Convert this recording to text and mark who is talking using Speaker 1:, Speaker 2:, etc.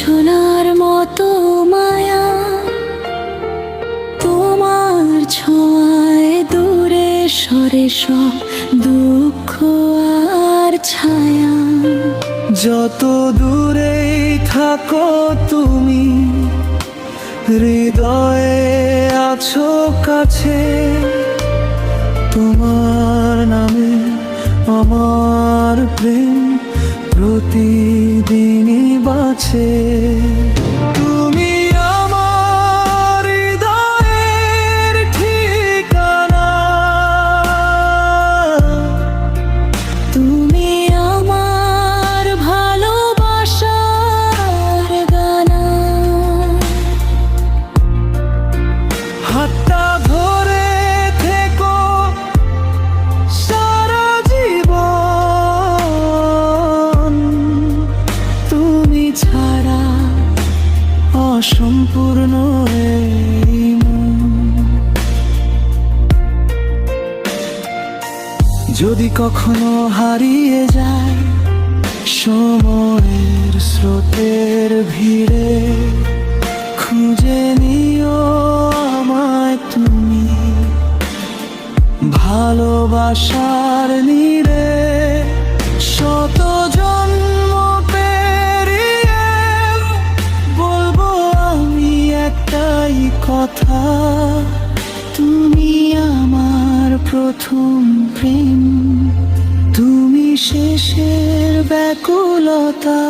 Speaker 1: ছোঁয়ার মতো মায়া, তোমার ছোঁয়ায় দূরে সরে সব দুঃখ আর ছায়া।
Speaker 2: যত দূরেই থাকো তুমি, হৃদয়ে আছো কাছে। তোমার নামে আমার প্রেম প্রতিদিনই বাঁচে। তুমি আমার হৃদয়ের ঠিকানা,
Speaker 1: তুমি আমার ভালোবাসার গানা।
Speaker 2: হাতটা ধরে থেকো সারা জীবন, তুমি ছাড়া অসম্পূর্ণ এই মন। যদি কখনো হারিয়ে যায় সময়ের স্রোতের ভিড়ে, খুঁজে নিও আমায় তুমি ভালোবাসার নীড়ে। শত জন্ম পেরিয়ে বলবো আমি একটাই কথা, তুমি আমার প্রথম প্রেম, তুমি শেষের ব্যাকুলতা।